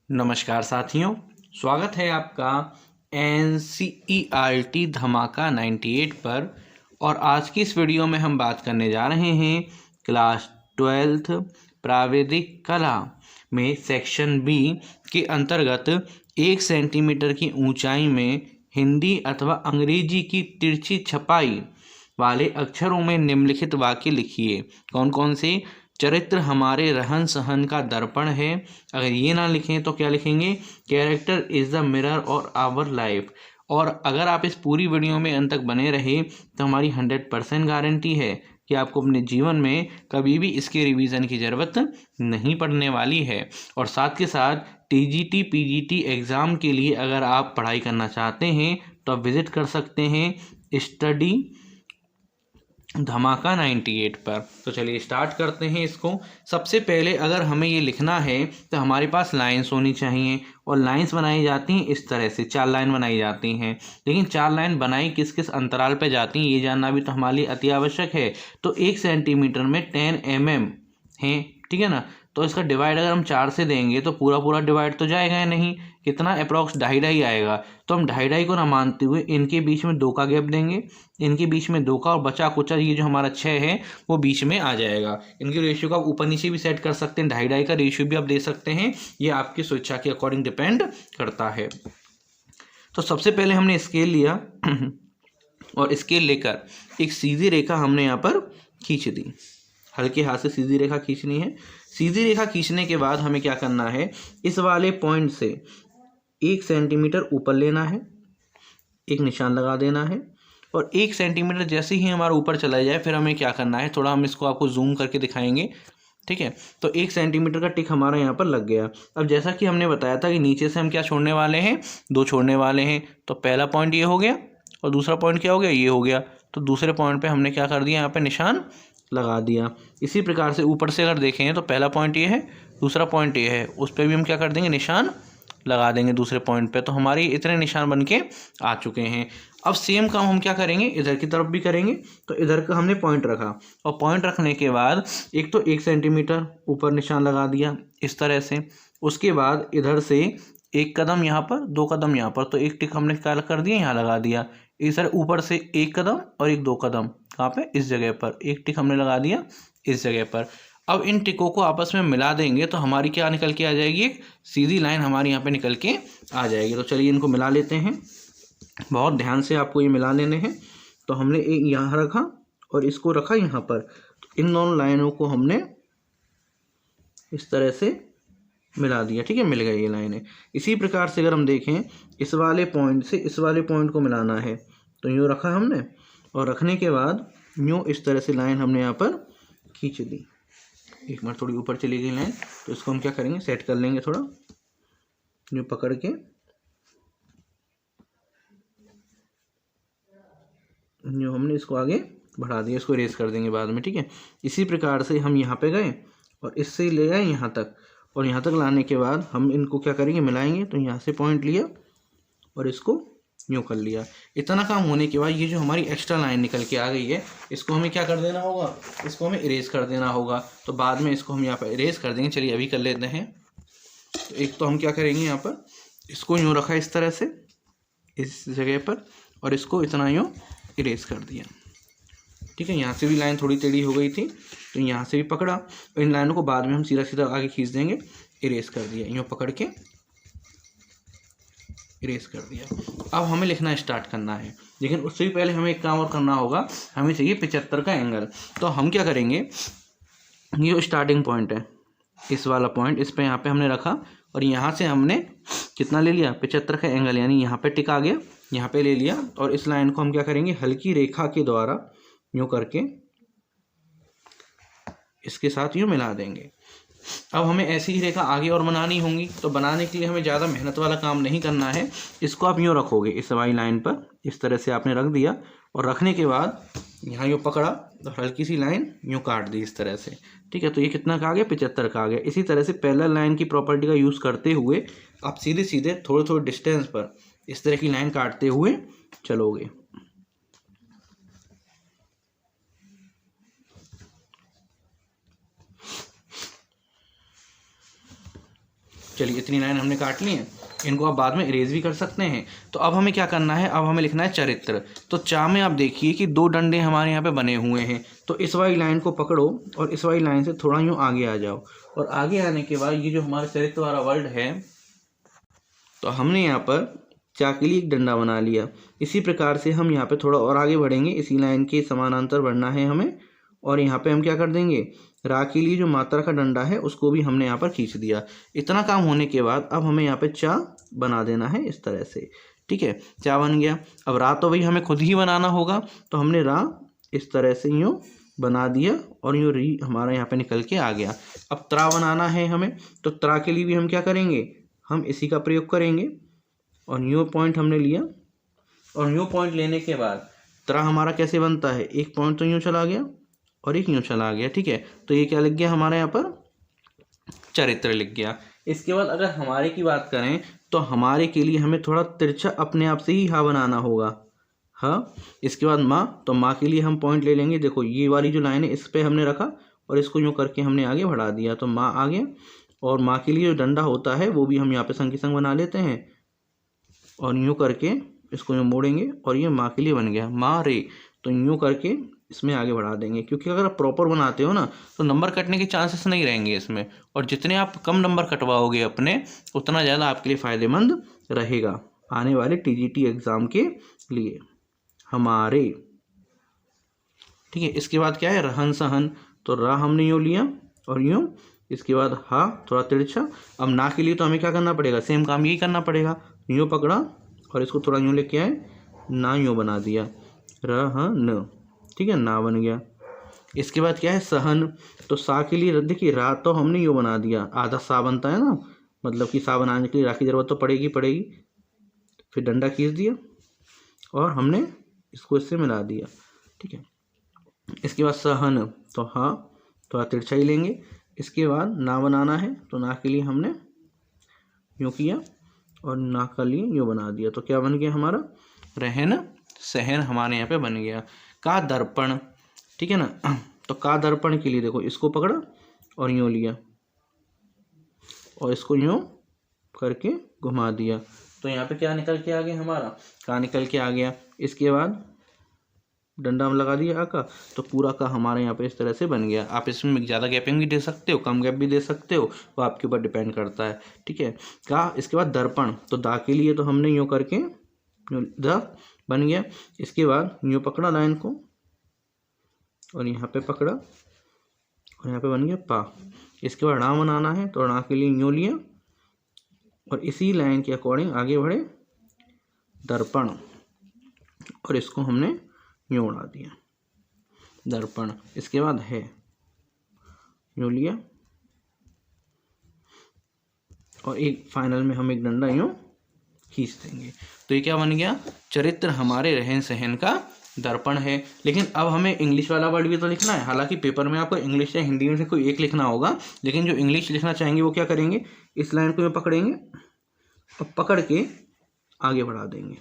नमस्कार साथियों, स्वागत है आपका NCERT धमाका 98 पर। और आज की इस वीडियो में हम बात करने जा रहे हैं क्लास 12th प्राविधिक कला में सेक्शन बी के अंतर्गत 1 सेंटीमीटर की ऊंचाई में हिंदी अथवा अंग्रेजी की तिरछी छपाई वाले अक्षरों में निम्नलिखित वाक्य लिखिए। कौन कौन से? चरित्र हमारे रहन सहन का दर्पण है। अगर ये ना लिखें तो क्या लिखेंगे? कैरेक्टर इज द मिरर और आवर लाइफ। और अगर आप इस पूरी वीडियो में अंत तक बने रहे तो हमारी 100% गारंटी है कि आपको अपने जीवन में कभी भी इसके रिवीजन की ज़रूरत नहीं पड़ने वाली है। और साथ के साथ TGT PGT एग्ज़ाम के लिए अगर आप पढ़ाई करना चाहते हैं तो आप विज़िट कर सकते हैं स्टडी धमाका 98 पर। तो चलिए स्टार्ट करते हैं इसको। सबसे पहले अगर हमें ये लिखना है तो हमारे पास लाइंस होनी चाहिए, और लाइंस बनाई जाती हैं इस तरह से, 4 लाइन बनाई जाती हैं। लेकिन 4 लाइन बनाई किस किस अंतराल पे जाती हैं ये जानना भी तो हमारे लिए अति आवश्यक है। तो 1 सेंटीमीटर में 10 mm है, ठीक है ना। तो इसका डिवाइड अगर हम 4 से देंगे तो पूरा पूरा डिवाइड तो जाएगा ही नहीं, कितना अप्रॉक्स 2.5 आएगा। तो हम 2.5 को ना मानते हुए इनके बीच में 2 का गैप देंगे, इनके बीच में 2 का, और बचा कुचा ये जो हमारा 6 है वो बीच में आ जाएगा। इनके रेशियो का ऊपर नीचे भी सेट कर सकते हैं, 2.5 का रेशियो भी आप दे सकते हैं, ये आपकी स्वेच्छा के अकॉर्डिंग डिपेंड करता है। तो सबसे पहले हमने स्केल लिया और स्केल लेकर एक सीधी रेखा हमने यहाँ पर खींच दी। हल्के हाथ से सीधी रेखा खींचनी है। सीधी रेखा खींचने के बाद हमें क्या करना है, इस वाले पॉइंट से 1 सेंटीमीटर ऊपर लेना है, एक निशान लगा देना है। और 1 सेंटीमीटर जैसे ही हमारा ऊपर चला जाए फिर हमें क्या करना है, थोड़ा हम इसको आपको जूम करके दिखाएंगे, ठीक है। तो 1 सेंटीमीटर का टिक हमारा यहाँ पर लग गया। अब जैसा कि हमने बताया था कि नीचे से हम क्या छोड़ने वाले हैं, 2 छोड़ने वाले हैं। तो पहला पॉइंट ये हो गया और दूसरा पॉइंट क्या हो गया, ये हो गया। तो दूसरे पॉइंट पे हमने क्या कर दिया, यहाँ पे निशान लगा दिया। इसी प्रकार से ऊपर से अगर देखें तो पहला पॉइंट ये है, दूसरा पॉइंट ये है, उस पर भी हम क्या कर देंगे, निशान लगा देंगे दूसरे पॉइंट पे। तो हमारे इतने निशान बन के आ चुके हैं। अब सेम काम हम क्या करेंगे, इधर की तरफ भी करेंगे। तो इधर का हमने पॉइंट रखा, और पॉइंट रखने के बाद एक तो 1 सेंटीमीटर ऊपर निशान लगा दिया इस तरह से। उसके बाद इधर से 1 कदम यहाँ पर, 2 कदम यहाँ पर, तो एक टिक हमने क्या कर दिया, यहाँ लगा दिया। इस तरह ऊपर से 1 कदम और 1-2 कदम कहाँ पे, इस जगह पर एक टिक हमने लगा दिया इस जगह पर। अब इन टिकों को आपस में मिला देंगे तो हमारी क्या निकल के आ जाएगी, एक सीधी लाइन हमारी यहाँ पे निकल के आ जाएगी। तो चलिए इनको मिला लेते हैं, बहुत ध्यान से आपको ये मिला लेने हैं। तो हमने एक यहाँ रखा और इसको रखा यहाँ पर, तो इन दोनों लाइनों को हमने इस तरह से मिला दिया, ठीक है, मिल गई ये लाइनें। इसी प्रकार से अगर हम देखें, इस वाले पॉइंट से इस वाले पॉइंट को मिलाना है, तो यूँ रखा हमने, और रखने के बाद यूँ इस तरह से लाइन हमने यहाँ पर खींच दी। एक बार थोड़ी ऊपर चली गई लाइन, तो इसको हम क्या करेंगे, सेट कर लेंगे थोड़ा, यूँ पकड़ के यूँ हमने इसको आगे बढ़ा दिया, इसको इरेज कर देंगे बाद में, ठीक है। इसी प्रकार से हम यहाँ पे गए और इससे ले गए यहाँ तक, और यहाँ तक लाने के बाद हम इनको क्या करेंगे, मिलाएंगे। तो यहाँ से पॉइंट लिया और इसको यूँ कर लिया। इतना काम होने के बाद ये जो हमारी एक्स्ट्रा लाइन निकल के आ गई है, इसको हमें क्या कर देना होगा, इसको हमें इरेज कर देना होगा। तो बाद में इसको हम यहाँ पर इरेज कर देंगे। चलिए अभी कर लेते हैं। तो एक तो हम क्या करेंगे, यहाँ पर इसको यूँ रखा इस तरह से इस जगह पर, और इसको इतना यूँ इरेज कर दिया, ठीक है। यहाँ से भी लाइन थोड़ी टेढ़ी हो गई थी, तो यहाँ से भी पकड़ा। इन लाइनों को बाद में हम सीधा सीधा आगे खींच देंगे, इरेज कर दिया, यूँ पकड़ के इरेज कर दिया। अब हमें लिखना स्टार्ट करना है, लेकिन उससे भी पहले हमें एक काम और करना होगा, हमें चाहिए 75 का एंगल। तो हम क्या करेंगे, ये स्टार्टिंग पॉइंट है, इस वाला पॉइंट, इस पे यहाँ पे हमने रखा, और यहाँ से हमने कितना ले लिया, 75 का एंगल, यानी यहाँ पे टिक आ गया, यहाँ पे ले लिया। और इस लाइन को हम क्या करेंगे, हल्की रेखा के द्वारा यूँ करके इसके साथ यूँ मिला देंगे। अब हमें ऐसी ही रेखा आगे और बनानी होंगी, तो बनाने के लिए हमें ज़्यादा मेहनत वाला काम नहीं करना है। इसको आप यूँ रखोगे इस वाली लाइन पर, इस तरह से आपने रख दिया, और रखने के बाद यहाँ यूँ पकड़ा और हल्की सी लाइन यूँ काट दी इस तरह से, ठीक है। तो ये कितना का आ गया, 75 का आ गया। इसी तरह से पैरेलल लाइन की प्रॉपर्टी का यूज़ करते हुए आप सीधे सीधे थोड़े थोड़े डिस्टेंस पर इस तरह की लाइन काटते हुए चलोगे। चलिए इतनी लाइन हमने काट ली हैं, इनको आप बाद में इरेज भी कर सकते हैं। तो अब हमें क्या करना है, अब हमें लिखना है चरित्र। तो चा में आप देखिए कि 2 डंडे हमारे यहाँ पे बने हुए हैं। तो इस वाली लाइन को पकड़ो और इस वाली लाइन से थोड़ा यूँ आगे आ जाओ, और आगे आने के बाद ये जो हमारा चरित्र वाला वर्ड है, तो हमने यहाँ पर चा के लिए एक डंडा बना लिया। इसी प्रकार से हम यहाँ पे थोड़ा और आगे बढ़ेंगे, इसी लाइन के समानांतर बढ़ना है हमें। और यहाँ पे हम क्या कर देंगे, रा के लिए जो मात्रा का डंडा है उसको भी हमने यहाँ पर खींच दिया। इतना काम होने के बाद अब हमें यहाँ पे चा बना देना है इस तरह से। ठीक है, चा बन गया। अब रा तो भाई हमें खुद ही बनाना होगा, तो हमने रा इस तरह से यूँ बना दिया और यूँ री हमारा यहाँ पे निकल के आ गया। अब त्रा बनाना है हमें, तो त्रा के लिए भी हम क्या करेंगे, हम इसी का प्रयोग करेंगे। और यूँ पॉइंट हमने लिया, और यूँ पॉइंट लेने के बाद त्रा हमारा कैसे बनता है, एक पॉइंट तो यूँ चला गया और एक यूँ चला गया। ठीक है, तो ये क्या लिख गया हमारे यहाँ पर, चरित्र लिख गया। इसके बाद अगर हमारे की बात करें तो हमारे के लिए हमें थोड़ा तिरछा अपने आप से ही हा बनाना होगा। हाँ, इसके बाद माँ, तो माँ के लिए हम पॉइंट ले लेंगे। देखो ये वाली जो लाइन है इस पर हमने रखा और इसको यूँ करके हमने आगे बढ़ा दिया, तो माँ आ गया। और माँ के लिए जो डंडा होता है वो भी हम यहाँ पे संग की संग बना लेते हैं, और यूँ करके इसको यूँ मोड़ेंगे और ये माँ के लिए बन गया माँ रे। तो यूँ करके इसमें आगे बढ़ा देंगे, क्योंकि अगर आप प्रॉपर बनाते हो ना तो नंबर कटने के चांसेस नहीं रहेंगे इसमें, और जितने आप कम नंबर कटवाओगे अपने उतना ज़्यादा आपके लिए फ़ायदेमंद रहेगा आने वाले टीजीटी एग्ज़ाम के लिए हमारे। ठीक है, इसके बाद क्या है, रहन सहन। तो रा हमने यूँ लिया और यूँ, इसके बाद हा थोड़ा तिरछा। अब ना के लिए तो हमें क्या करना पड़ेगा, सेम काम यही करना पड़ेगा। यूँ पकड़ा और इसको थोड़ा यूँ लेके आए, ना यूँ बना दिया, रहन। ठीक है, ना बन गया। इसके बाद क्या है, सहन। तो सा के लिए देखिए रा तो हमने यूँ बना दिया, आधा सा बनता है ना, मतलब कि सा बनाने के लिए रा की ज़रूरत तो पड़ेगी। फिर डंडा खींच दिया और हमने इसको इससे मिला दिया। ठीक है, इसके बाद सहन, तो हाँ थोड़ा तिरछा ही लेंगे। इसके बाद ना बनाना है, तो ना के लिए हमने यूँ किया और ना का लिए यूँ बना दिया। तो क्या बन गया हमारा, रहन सहन हमारे यहाँ पे बन गया। का दर्पण, ठीक है ना। तो का दर्पण के लिए देखो इसको पकड़ा और यूँ लिया और इसको यूँ करके घुमा दिया, तो यहाँ पे क्या निकल के आ गया हमारा, का निकल के आ गया। इसके बाद डंडा में लगा दिया आ का, तो पूरा का हमारे यहाँ पे इस तरह से बन गया। आप इसमें ज़्यादा गैपिंग भी दे सकते हो, कम गैप भी दे सकते हो, वो आपके ऊपर डिपेंड करता है। ठीक है, का। इसके बाद दर्पण, तो दा के लिए तो हमने यूँ करके द बन गया। इसके बाद यूँ पकड़ा लाइन को और यहाँ पे पकड़ा और यहाँ पे बन गया पा। इसके बाद ड़ा बनाना है, तो ड़ा के लिए यूँ लिया और इसी लाइन के अकॉर्डिंग आगे बढ़े, दर्पण, और इसको हमने यूँ उड़ा दिया, दर्पण। इसके बाद है, यूँ लिया और एक फाइनल में हम एक डंडा यूँ खींच देंगे। तो ये क्या बन गया, चरित्र हमारे रहन सहन का दर्पण है। लेकिन अब हमें इंग्लिश वाला वर्ड भी तो लिखना है। हालांकि पेपर में आपको इंग्लिश या हिंदी में से कोई एक लिखना होगा, लेकिन जो इंग्लिश लिखना चाहेंगे वो क्या करेंगे, इस लाइन को ये पकड़ेंगे और पकड़ के आगे बढ़ा देंगे।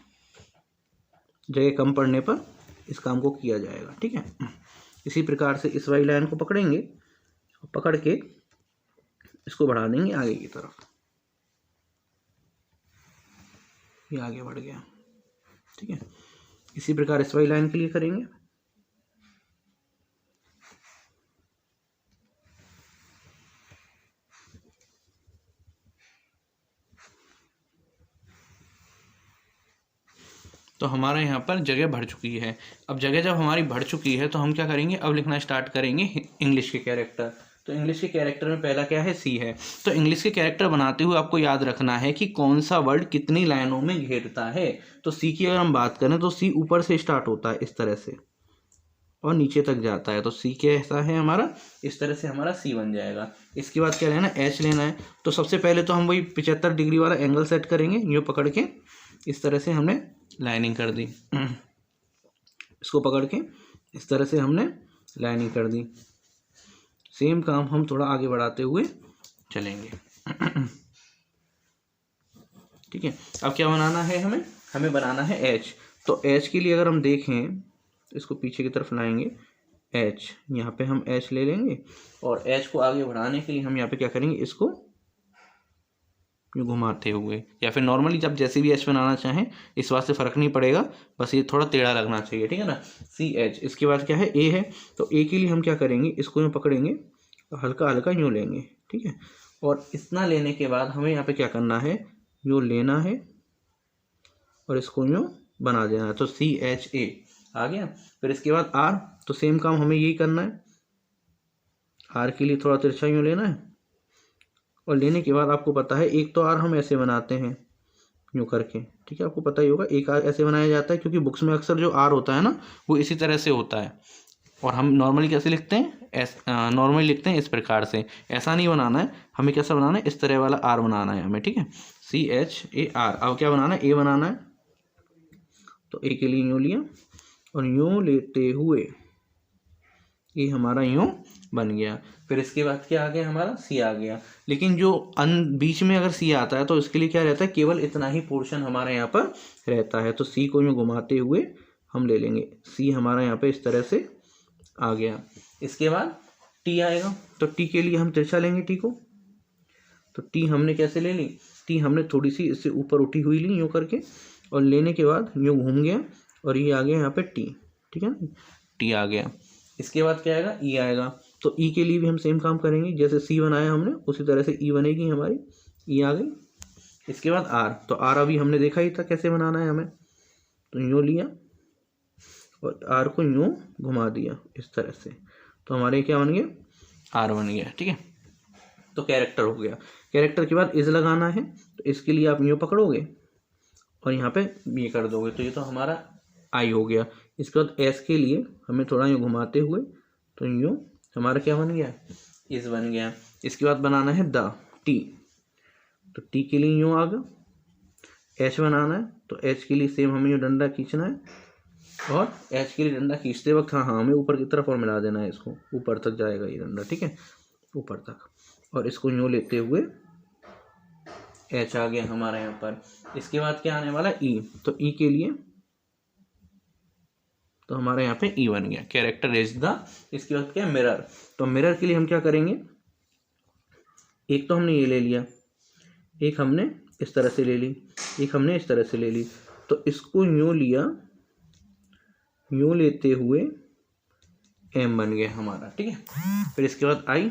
जगह कम पड़ने पर इस काम को किया जाएगा। ठीक है, इसी प्रकार से इस वाली लाइन को पकड़ेंगे और पकड़ के इसको बढ़ा देंगे आगे की तरफ, ये आगे बढ़ गया। ठीक है, इसी प्रकार इस वाली लाइन के लिए करेंगे। तो हमारा यहाँ पर जगह भर चुकी है। अब जगह जब हमारी भर चुकी है तो हम क्या करेंगे, अब लिखना स्टार्ट करेंगे इंग्लिश के कैरेक्टर। तो इंग्लिश के कैरेक्टर में पहला क्या है, सी है। तो इंग्लिश के कैरेक्टर बनाते हुए आपको याद रखना है कि कौन सा वर्ड कितनी लाइनों में घेरता है। तो सी की अगर हम बात करें तो सी ऊपर से स्टार्ट होता है इस तरह से और नीचे तक जाता है। तो सी कैसा है हमारा, इस तरह से हमारा सी बन जाएगा। इसके बाद क्या लेना, एच लेना है। तो सबसे पहले तो हम वही 75 डिग्री वाला एंगल सेट करेंगे, यूँ पकड़ के इस तरह से हमने लाइनिंग कर दी। इसको पकड़ के इस तरह से हमने लाइनिंग कर दी। सेम काम हम थोड़ा आगे बढ़ाते हुए चलेंगे। ठीक है, अब क्या बनाना है हमें बनाना है एच। तो एच के लिए अगर हम देखें, इसको पीछे की तरफ लाएंगे, एच यहाँ पे हम एच ले लेंगे और एच को आगे बढ़ाने के लिए हम यहाँ पे क्या करेंगे, इसको यूँ घुमाते हुए, या फिर नॉर्मली जब जैसे भी एच बनाना चाहें इस बात से फ़र्क नहीं पड़ेगा, बस ये थोड़ा टेढ़ा लगना चाहिए, ठीक है ना। CH। इसके बाद क्या है, ए है, तो ए के लिए हम क्या करेंगे, इसको यूँ पकड़ेंगे और हल्का हल्का यूँ लेंगे, ठीक है। और इतना लेने के बाद हमें यहाँ पे क्या करना है, यूँ लेना है और इसको यूँ बना देना है, तो CHA आ गया। फिर इसके बाद R, तो सेम काम हमें यही करना है। R के लिए थोड़ा तिरछा यूँ लेना है और लेने के बाद आपको पता है एक तो R हम ऐसे बनाते हैं यूँ करके, ठीक है, आपको पता ही होगा एक R ऐसे बनाया जाता है, क्योंकि बुक्स में अक्सर जो R होता है ना वो इसी तरह से होता है। और हम नॉर्मली कैसे लिखते हैं, नॉर्मली लिखते हैं इस प्रकार से। ऐसा नहीं बनाना है, हमें कैसा बनाना है, इस तरह वाला R बनाना है हमें, ठीक है, CHAR। अब क्या बनाना है, A बनाना है, तो A के लिए यूँ लिया और यूँ लेते हुए ये हमारा यूँ बन गया। फिर इसके बाद क्या आ गया, हमारा C आ गया। लेकिन जो बीच में अगर C आता है तो इसके लिए क्या रहता है, केवल इतना ही पोर्शन हमारे यहाँ पर रहता है, तो C को यूँ घुमाते हुए हम ले लेंगे। C हमारा यहाँ पे इस तरह से आ गया। इसके बाद T आएगा, तो T के लिए हम तिरछा लेंगे T को, तो T हमने कैसे ले ली, T हमने थोड़ी सी इससे ऊपर उठी हुई ली यूँ करके, और लेने के बाद यूँ घूम गया और ये आ गया यहाँ पे T, ठीक है ना, T आ गया। इसके बाद क्या आएगा, E आएगा, तो E के लिए भी हम सेम काम करेंगे, जैसे C बनाया हमने उसी तरह से E बनेगी हमारी, E आ गई। इसके बाद R, तो R अभी हमने देखा ही था कैसे बनाना है हमें, तो यूँ लिया और R को यूँ घुमा दिया इस तरह से, तो हमारे क्या बन गया, R बन गया, ठीक है। तो कैरेक्टर हो गया। कैरेक्टर के बाद इज लगाना है, तो इसके लिए आप यूँ पकड़ोगे और यहाँ पे ये कर दोगे, तो ये तो हमारा आई हो गया। इसके बाद एस के लिए हमें थोड़ा यूँ घुमाते हुए, तो यूँ हमारा क्या बन गया, इस बन गया। इसके बाद बनाना है द, टी, तो टी के लिए यूँ आ गया। एच बनाना है, तो एच के लिए सेम हमें यूँ डंडा खींचना है, और एच के लिए डंडा खींचते वक्त हाँ हमें ऊपर की तरफ और मिला देना है, इसको ऊपर तक जाएगा ये डंडा, ठीक है, ऊपर तक, और इसको यूँ लेते हुए एच आ गया हमारे यहाँ पर। इसके बाद क्या आने वाला, ई, तो ई के लिए तो हमारे यहाँ पे ई बन गया, कैरेक्टर इज द। इसके बाद क्या, मिरर, तो मिरर के लिए हम क्या करेंगे, एक तो हमने ये ले लिया, एक हमने इस तरह से ले ली, एक हमने इस तरह से ले ली, तो इसको यूँ लिया, यूँ लेते हुए एम बन गया हमारा, ठीक है। फिर इसके बाद आई,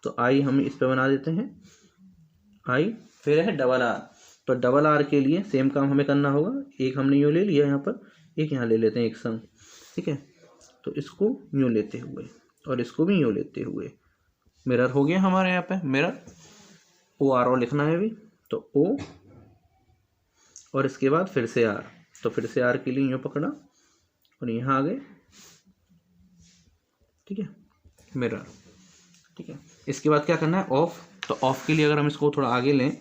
तो आई हम इस पर बना देते हैं आई। फिर है डबल आर, तो डबल आर के लिए सेम काम हमें करना होगा, एक हमने यूँ ले लिया यहाँ पर, एक यहाँ ले लेते हैं एक संग, ठीक है, तो इसको यूँ लेते हुए और इसको भी यूँ लेते हुए मिरर हो गया हमारे यहाँ पे मिरर। ओ आर ओ लिखना है अभी, तो ओ और इसके बाद फिर से आर, तो फिर से आर के लिए यूँ पकड़ा और यहाँ आ गए, ठीक है, मिरर, ठीक है। इसके बाद क्या करना है, ऑफ, तो ऑफ के लिए अगर हम इसको थोड़ा आगे लें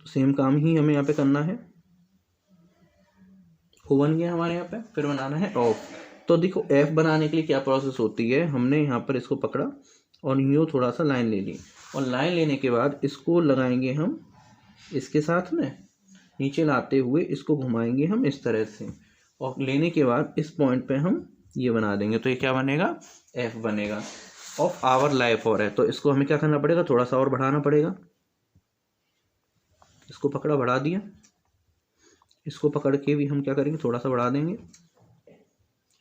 तो सेम काम ही हमें यहाँ पे करना है। ओ बन गया हमारे यहाँ पे, फिर बनाना है ऑफ, तो देखो एफ बनाने के लिए क्या प्रोसेस होती है, हमने यहाँ पर इसको पकड़ा और यूँ थोड़ा सा लाइन ले ली, और लाइन लेने के बाद इसको लगाएंगे हम इसके साथ में, नीचे लाते हुए इसको घुमाएंगे हम इस तरह से, और लेने के बाद इस पॉइंट पे हम ये बना देंगे, तो ये क्या बनेगा, एफ बनेगा। ऑफ आवर लाइफ और है, तो इसको हमें क्या करना पड़ेगा, थोड़ा सा और बढ़ाना पड़ेगा, इसको पकड़ा बढ़ा दिया, इसको पकड़ के भी हम क्या करेंगे, थोड़ा सा बढ़ा देंगे,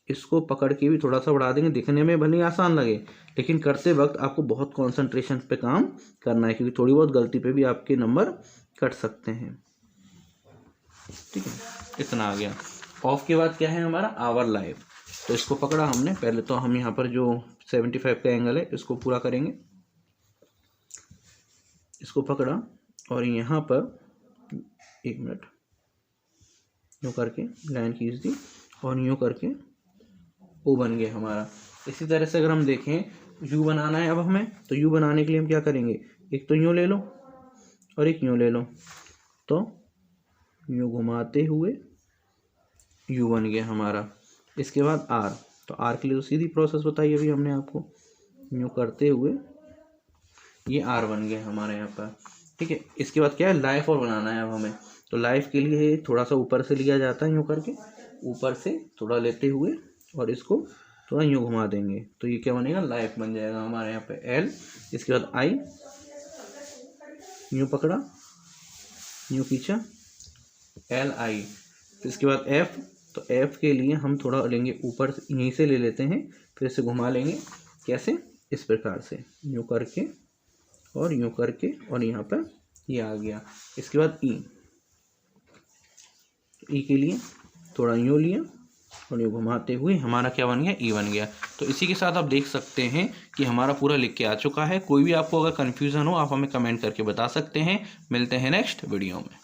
इसको पकड़ के भी थोड़ा सा बढ़ा देंगे। दिखने में भले आसान लगे लेकिन करते वक्त आपको बहुत कंसंट्रेशन पे काम करना है, क्योंकि थोड़ी बहुत गलती पे भी आपके नंबर कट सकते हैं, ठीक है। इतना आ गया। ऑफ के बाद क्या है हमारा, आवर लाइफ, तो इसको पकड़ा हमने, पहले तो हम यहाँ पर जो 75 का एंगल है इसको पूरा करेंगे, इसको पकड़ा और यहाँ पर 1 मिनट यूँ करके लाइन खींच दी और यूँ करके ओ बन गया हमारा। इसी तरह से अगर हम देखें यू बनाना है अब हमें, तो यू बनाने के लिए हम क्या करेंगे, एक तो यूँ ले लो और एक यूँ ले लो, तो यूँ घुमाते हुए यू बन गया हमारा। इसके बाद आर, तो आर के लिए तो सीधी प्रोसेस बताई अभी हमने आपको, यूँ करते हुए ये आर बन गया हमारे यहाँ पर, ठीक है। इसके बाद क्या है, लाइफ और बनाना है अब हमें, तो लाइफ के लिए थोड़ा सा ऊपर से लिया जाता है यूँ करके, ऊपर से थोड़ा लेते हुए और इसको थोड़ा यूँ घुमा देंगे, तो ये क्या बनेगा, लाइफ बन जाएगा हमारे यहाँ पे एल। इसके बाद आई, यूँ पकड़ा, यूँ खींचा, LI। फिर इसके बाद F, तो F के लिए हम थोड़ा लेंगे ऊपर, यहीं से ले लेते हैं, फिर इसे घुमा लेंगे। कैसे? इस प्रकार से, यूँ करके और यूँ करके, और यहाँ पर ये आ गया। इसके बाद E, E के लिए थोड़ा यूँ लिया और यूँ घुमाते हुए हमारा क्या बन गया? E बन गया। तो इसी के साथ आप देख सकते हैं कि हमारा पूरा लिख के आ चुका है। कोई भी आपको अगर कन्फ्यूज़न हो आप हमें कमेंट करके बता सकते हैं। मिलते हैं नेक्स्ट वीडियो में।